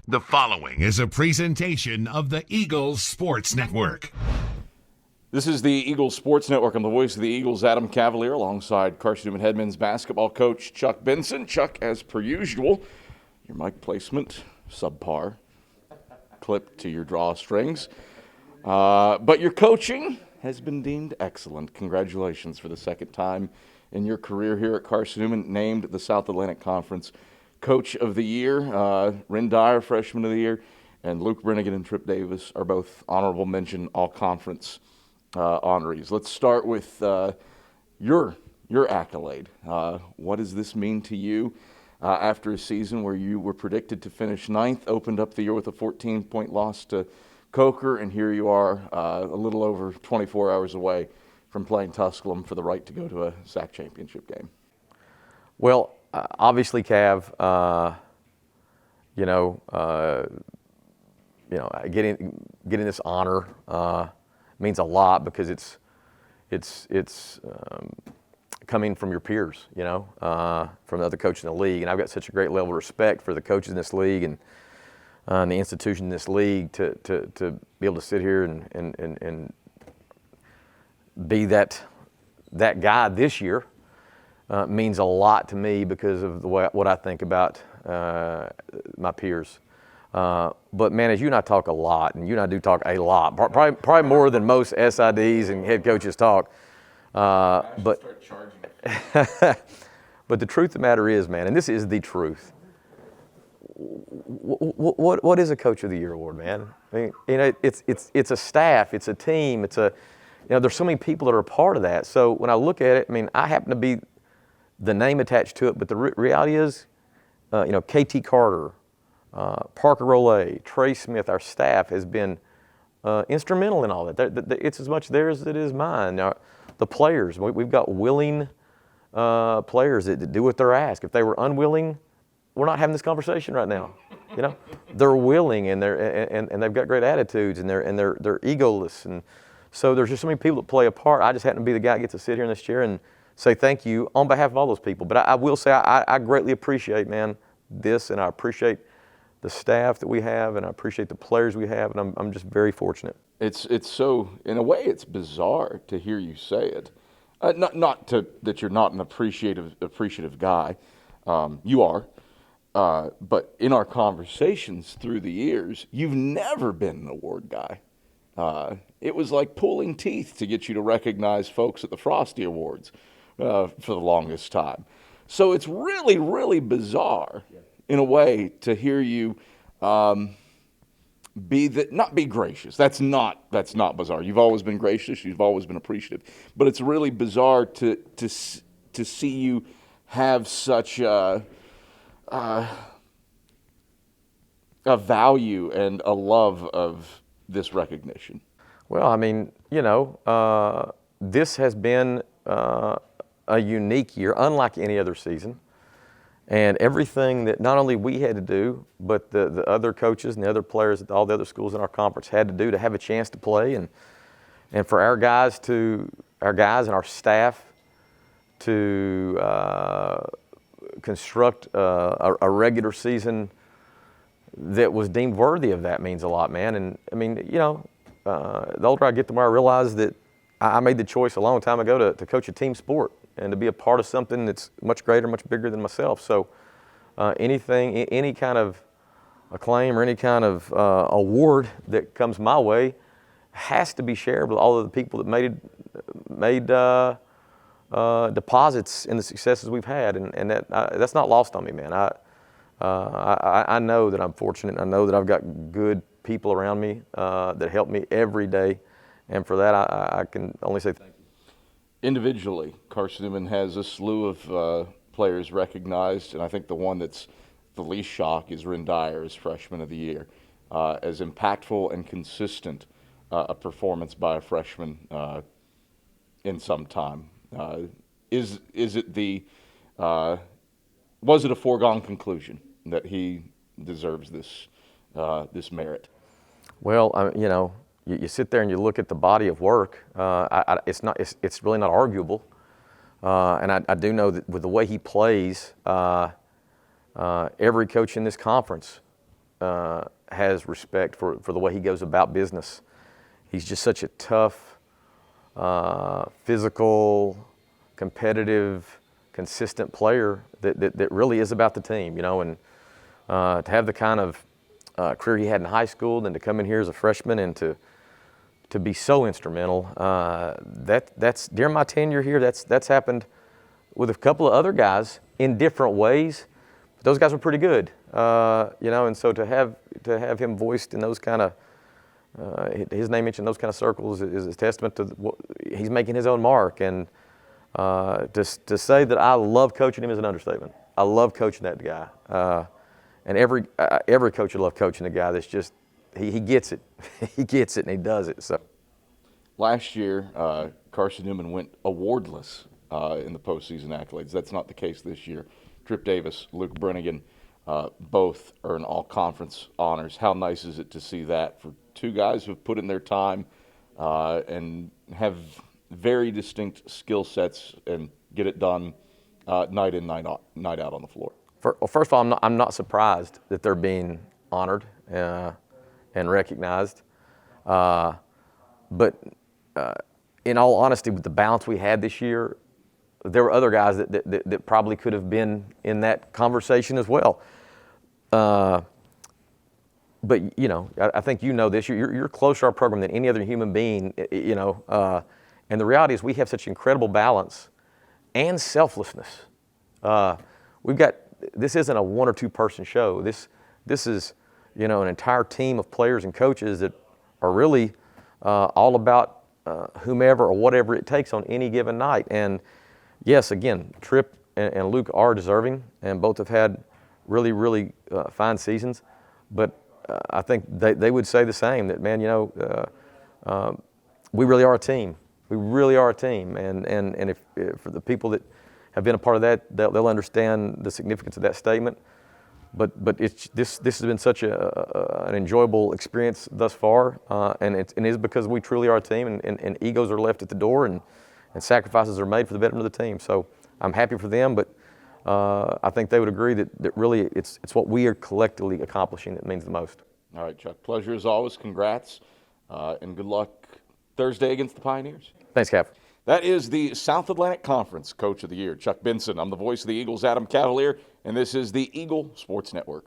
The following is a presentation of the Eagles Sports Network. This is the Eagles Sports Network. I'm the voice of the Eagles, Adam Cavalier, alongside Carson-Newman head men's basketball coach Chuck Benson. Chuck, as per usual, your mic placement, subpar, clipped to your drawstrings. But your coaching has been deemed excellent. Congratulations for the second time in your career here at Carson-Newman, named the South Atlantic Conference Coach of the Year. Ren Dyer, Freshman of the Year, and Luke Brennigan and Trip Davis are both honorable mention all-conference honorees. Let's start with your accolade. What does this mean to you after a season where you were predicted to finish ninth, opened up the year with a 14-point loss to Coker, and here you are a little over 24 hours away from playing Tusculum for the right to go to a SAC championship game? Well, obviously, Cav, getting this honor means a lot because it's coming from your peers, from the other coaches in the league, and I've got such a great level of respect for the coaches in this league and the institution in this league to be able to sit here and be that guy this year. Means a lot to me because of what I think about my peers. But man, as you and I talk a lot, and you and I do talk a lot, probably more than most SIDs and head coaches talk. But start charging. But the truth of the matter is, man, and this is the truth. What is a Coach of the Year award, man? I mean, it's a staff, it's a team, there's so many people that are a part of that. So when I look at it, I mean, I happen to be the name attached to it, but the reality is, KT Carter, Parker Rollet, Trey Smith, our staff has been instrumental in all that. It's as much theirs as it is mine. Now, the players, we've got willing players that do what they're asked. If they were unwilling, we're not having this conversation right now. They're willing and they've got great attitudes and they're egoless, and so there's just so many people that play a part. I just happen to be the guy that gets to sit here in this chair and say thank you on behalf of all those people. But I will say I greatly appreciate, man, this, and I appreciate the staff that we have, and I appreciate the players we have, and I'm just very fortunate. It's so, in a way, it's bizarre to hear you say it. That you're not an appreciative guy. You are. But in our conversations through the years, you've never been an award guy. It was like pulling teeth to get you to recognize folks at the Frosty Awards for the longest time. So it's really, really bizarre in a way to hear you not be gracious. That's not bizarre. You've always been gracious. You've always been appreciative. But it's really bizarre to see you have such a value and a love of this recognition. Well, I mean, this has been a unique year, unlike any other season. And everything that not only we had to do, but the other coaches and the other players at all the other schools in our conference had to do to have a chance to play, and for our guys and our staff to construct a regular season that was deemed worthy of that means a lot, man. And I mean, the older I get, the more I realize that I made the choice a long time ago to coach a team sport and to be a part of something that's much greater, much bigger than myself. So any kind of acclaim or any kind of award that comes my way has to be shared with all of the people that made deposits in the successes we've had, and that's not lost on me, man. I know that I'm fortunate. I know that I've got good people around me that help me every day, and for that I can only say thank you. Individually, Carson-Newman has a slew of players recognized, and I think the one that's the least shock is Ren Dyer as Freshman of the Year. As impactful and consistent a performance by a freshman in some time. Was it a foregone conclusion that he deserves this merit? Well, you sit there and you look at the body of work. It's really not arguable, and I do know that with the way he plays, every coach in this conference has respect for the way he goes about business. He's just such a tough, physical, competitive, consistent player that really is about the team, you know, and to have the kind of career he had in high school, then to come in here as a freshman and to be so instrumental. That's during my tenure here. That's happened with a couple of other guys in different ways. But those guys were pretty good, you know. And so to have him voiced in those kind of his name mentioned in those kind of circles is a testament to what he's making his own mark. And to say that I love coaching him is an understatement. I love coaching that guy. And every coach would love coaching a guy that's just he gets it, he gets it, and he does it. So last year, Carson-Newman went awardless in the postseason accolades. That's not the case this year. Trip Davis, Luke Brennigan, both earn all-conference honors. How nice is it to see that for two guys who've put in their time and have very distinct skill sets and get it done night in, night out on the floor? Well, first of all, I'm not surprised that they're being honored and recognized. But in all honesty, with the balance we had this year, there were other guys that probably could have been in that conversation as well. But you know, I think you know this. You're closer to our program than any other human being. You know, and the reality is we have such incredible balance and selflessness. We've got. This isn't a one or two person show. This is, you know, an entire team of players and coaches that are really all about whomever or whatever it takes on any given night. And yes, again, Tripp and Luke are deserving, and both have had really fine seasons. But I think they would say the same, that, man, you know, we really are a team. We really are a team. And if for the people that have been a part of that, they'll understand the significance of that statement. But this has been such an enjoyable experience thus far, and it is because we truly are a team, and egos are left at the door, and sacrifices are made for the betterment of the team. So I'm happy for them, but I think they would agree that really it's what we are collectively accomplishing that means the most. All right, Chuck. Pleasure as always. Congrats, and good luck Thursday against the Pioneers. Thanks, Cap. That is the South Atlantic Conference Coach of the Year, Chuck Benson. I'm the voice of the Eagles, Adam Cavalier, and this is the Eagle Sports Network.